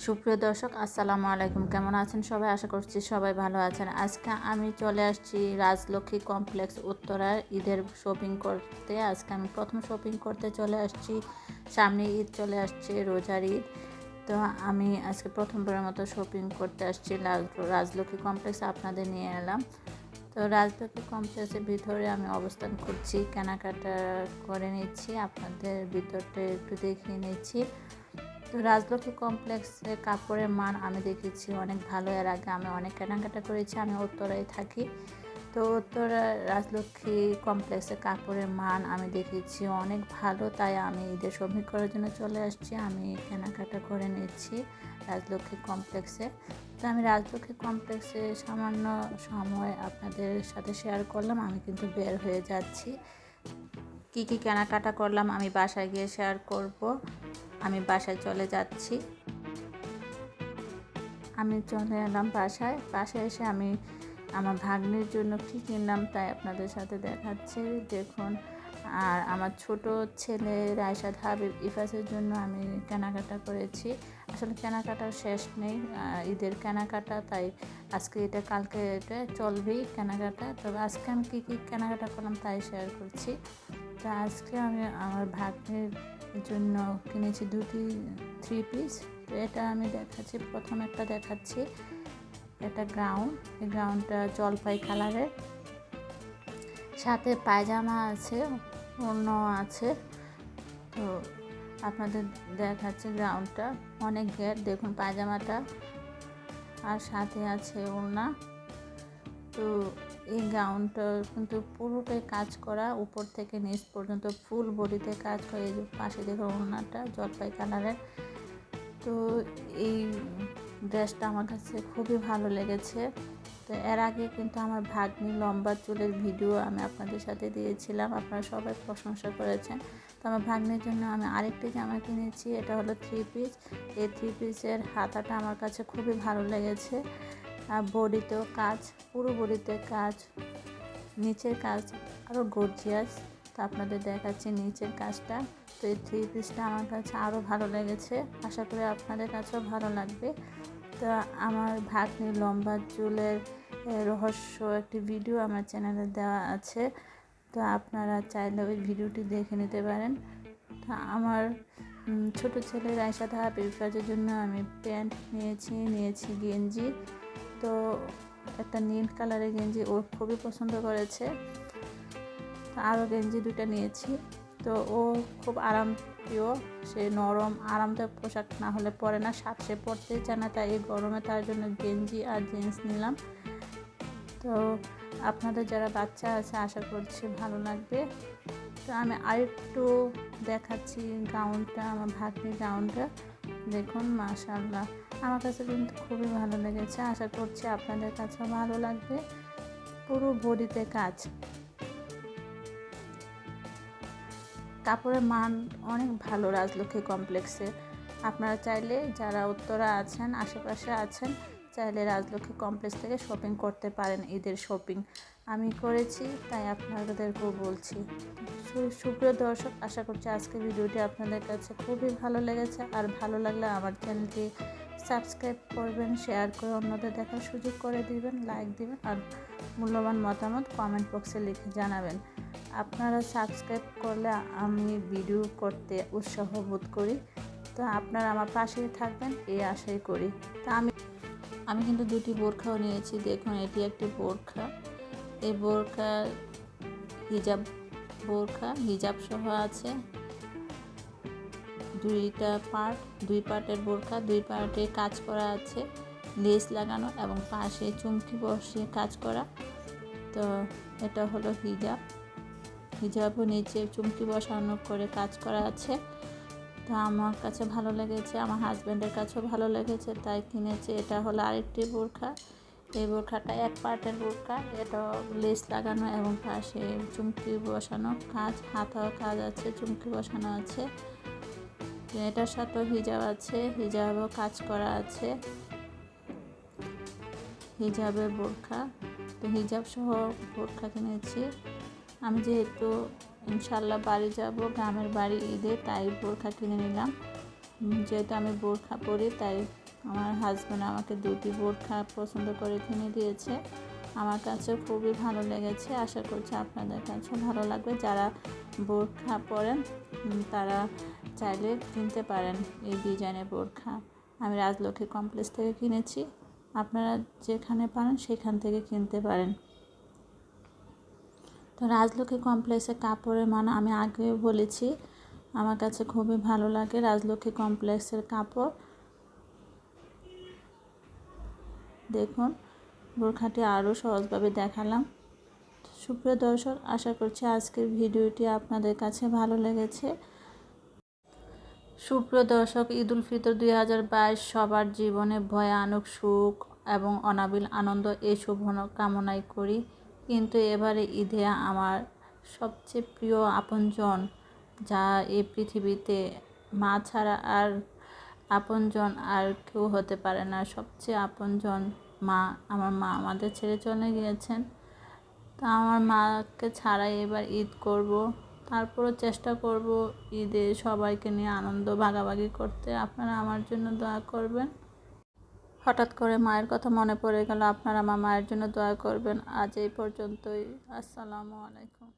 সুপ্রিয় দর্শক আসসালামু আলাইকুম। কেমন আছেন সবাই? আশা করছি সবাই ভালো আছেন। আজকে আমি চলে আসছি রাজলক্ষ্মী কমপ্লেক্স উত্তরার ঈদের শপিং করতে। আজকে আমি প্রথম শপিং করতে চলে আসছি। সামনে ঈদ চলে আসছে, রোজার ঈদ। তো আমি আজকে প্রথমবারের মতো শপিং করতে আসছি রাজলক্ষ্মী কমপ্লেক্সে, আপনাদের নিয়ে এলাম। তো রাজলক্ষ্মী কমপ্লেক্সের ভিতরে আমি অবস্থান করছি, কেনাকাটা করে নিচ্ছি, আপনাদের ভিতরটা একটু দেখিয়ে নিচ্ছি। তো রাজলক্ষ্মী কমপ্লেক্সে কাপড়ের মান আমি দেখেছি অনেক ভালো। এর আগে আমি অনেক কেনাকাটা করেছি, আমি উত্তরায় থাকি। তো উত্তরা রাজলক্ষ্মী কমপ্লেক্সে কাপড়ের মান আমি দেখেছি অনেক ভালো, তাই আমি ঈদের শপিং করার জন্য চলে আসছি। আমি কেনাকাটা করে নিচ্ছি রাজলক্ষ্মী কমপ্লেক্সে। তো আমি রাজলক্ষ্মী কমপ্লেক্সে সামান্য সময় আপনাদের সাথে শেয়ার করলাম। আমি কিন্তু বের হয়ে যাচ্ছি। কি কি কেনাকাটা করলাম আমি বাসায় গিয়ে শেয়ার করব। আমি বাসায় চলে যাচ্ছি। আমি চলে এলাম বাসায় এসে আমি আমার ভাগ্নির জন্য কী কিনলাম তাই আপনাদের সাথে দেখাচ্ছি, দেখুন। আর আমার ছোট ছেলে রায়শাদ হাবিব ইফাসের জন্য আমি কেনাকাটা করেছি। আসলে কেনাকাটার শেষ নেই, ঈদের কেনাকাটা, তাই আজকে এটা কালকে এটা চলবেই কেনাকাটা। তবে আজকে আমি কী কী কেনাকাটা করলাম তাই শেয়ার করছি। তো আজকে আমি আমার ভাগ্নির জন্য কিনেছি দুটি 3 পিস। তো এটা আমি দেখাচ্ছি, প্রথম একটা দেখাচ্ছি। এটা গাউন, এই গাউনটা জলপাই কালারের, সাথে পায়জামা আছে, ওড়না আছে। তো আপনাদের দেখাচ্ছি গাউনটা অনেক ঘের, দেখুন পায়জামাটা, আর সাথে আছে ওড়না। তো এই গাউনটা কিন্তু পুরোটাই কাজ করা, উপর থেকে নিচ পর্যন্ত ফুল বডিতে কাজ করে। এই পাশে দেখুন ওড়নাটা জলপাই কালারের। তো এই ড্রেসটা আমার কাছে খুবই ভালো লেগেছে। তো এর আগে কিন্তু আমার ভাগ্নি লম্বা চুলের ভিডিও আমি আপনাদের সাথে দিয়েছিলাম, আপনারা সবাই প্রশংসা করেছেন। তো আমার ভাগ্নির জন্য আমি আরেকটি জামা কিনেছি, এটা হলো 3 পিস। এই 3 পিসের হাতাটা আমার কাছে খুবই ভালো লেগেছে। বডিতেও কাজ, পুরো বডিতে কাজ, নিচের কাজ আরও গর্জিয়াস। তো আপনাদের দেখাচ্ছি নিচের কাজটা। তো এই 3 পিসটা আমার কাছে আরও ভালো লেগেছে, আশা করি আপনাদের কাছেও ভালো লাগবে। তো আমার ভাগ্নির লম্বা চুলের রহস্য একটি ভিডিও আমার চ্যানেলে দেওয়া আছে, তো আপনারা চাইলে ওই ভিডিওটি দেখে নিতে পারেন। তো আমার ছোট ছেলে রায়শাদ হাবিব ইফাজের জন্য আমি প্যান্ট নিয়েছি গেঞ্জি। তো একটা নীল কালারের গেঞ্জি ও খুবই পছন্দ করেছে। তো আরও গেঞ্জি 2টা নিয়েছি। তো ও খুব আরামপ্রিয়, সে নরম আরামদায়ক পোশাক না হলে পরে না, সে পরতেই চায় না, তাই এই গরমে তার জন্য গেঞ্জি আর জিন্স নিলাম। তো আপনাদের যারা বাচ্চা আছে আশা করছি ভালো লাগবে। তো আমি আরেকটু দেখাচ্ছি গাউনটা, আমার ভাগ্নির গাউনটা, দেখুন মাশাআল্লাহ আমার কাছে কিন্তু খুবই ভালো লেগেছে, আশা করছি আপনাদের কাছেও ভালো লাগবে। পুরো বডিতে কাজ, কাপড়ের মান অনেক ভালো রাজলক্ষ্মী কমপ্লেক্সে। আপনারা চাইলে যারা উত্তরা আছেন, আশেপাশে আছেন, চাইলে রাজলক্ষ্মী কমপ্লেক্স থেকে শপিং করতে পারেন। ঈদের শপিং আমি করেছি, তাই আপনাদেরকেও বলছি। সুপ্রিয় দর্শক, আশা করছি আজকের ভিডিওটি আপনাদের কাছে খুবই ভালো লেগেছে। আর ভালো লাগলে আমার চ্যানেলটি সাবস্ক্রাইব করবেন, শেয়ার করে অন্যদের দেখার সুযোগ করে দিবেন, লাইক দিবেন, আর মূল্যবান মতামত কমেন্ট বক্সে লিখে জানাবেন। আপনারা সাবস্ক্রাইব করলে আমি ভিডিও করতে উৎসাহ বোধ করি। তো আপনারা আমার পাশেই থাকবেন এই আশাই করি। তো আমি কিন্তু 2টি বোরখাও নিয়েছি, দেখুন এটি একটি বোরখা। এই বোরখা হিজাব সহ আছে, 2টা পার্ট, 2 পার্টের বোরখা, 2 পার্টে কাজ করা আছে, লেস লাগানো এবং পাশে চুমকি বসিয়ে কাজ করা। তো এটা হলো হিজাবও নিচে চুমকি বসানো করে কাজ করা আছে। তো আমার কাছে ভালো লেগেছে, আমার হাজব্যান্ডের কাছেও ভালো লেগেছে, তাই কিনেছে। এটা হলো আরেকটি বোরখা, এই বোরখাটা 1 পার্টের বোরখা, এটা লেস লাগানো এবং পাশে চুমকি বসানো কাজ, হাতাও কাজ আছে, চুমকি বসানো আছে। এটার সাথেও হিজাব আছে, হিজাবও কাজ করা আছে, হিজাবের বোরখা। তো হিজাব সহ বোরখা কিনেছি। আমি যেহেতু ইনশাল্লাহ বাড়ি যাব, গ্রামের বাড়ি ঈদে, তাই বোরখা কিনে নিলাম। যেহেতু আমি বোরখা পরি তাই আমার হাজব্যান্ড আমাকে দুটি বোরখা পছন্দ করে কিনে দিয়েছে। আমার কাছে খুবই ভালো লেগেছে, আশা করছি আপনাদের কাছেও ভালো লাগবে। যারা বোরখা পরেন তারা চাইলে কিনতে পারেন এই ডিজাইনের বোরখা। আমি রাজলক্ষ্মী কমপ্লেক্স থেকে কিনেছি, আপনারা যেখানে পারেন সেখান থেকে কিনতে পারেন। তো রাজলক্ষ্মী কমপ্লেক্সের কাপড়ের মান আমি আগে বলেছি, আমার কাছে খুবই ভালো লাগে রাজলক্ষ্মী কমপ্লেক্সের কাপড়। দেখুন বোরখাটি আরও সহজভাবে দেখালাম। সুপ্রিয় দর্শক, আশা করছি আজকের ভিডিওটি আপনাদের কাছে ভালো লেগেছে। সুপ্রিয় দর্শক, ঈদ উল ফিতর 2022 সবার জীবনে ভয়ে আনুক সুখ এবং অনাবিল আনন্দ, এই শুভ কামনাই করি। কিন্তু এবারে ঈদে আমার সবচেয়ে প্রিয় আপনজন, যা এই পৃথিবীতে মা ছাড়া আর আপনজন আর কেউ হতে পারে না, সবচেয়ে আপনজন মা। আমার মা আমাদের ছেড়ে চলে গিয়েছেন। তা আমার মাকে ছাড়াই এবার ঈদ করব, তারপরও চেষ্টা করব ঈদে সবাইকে নিয়ে আনন্দ ভাগাভাগি করতে। আপনারা আমার জন্য দোয়া করবেন। হঠাৎ করে মায়ের কথা মনে পড়ে গেল, আপনারা আমার মায়ের জন্য দোয়া করবেন। আজ এই পর্যন্তই। আসসালামু আলাইকুম।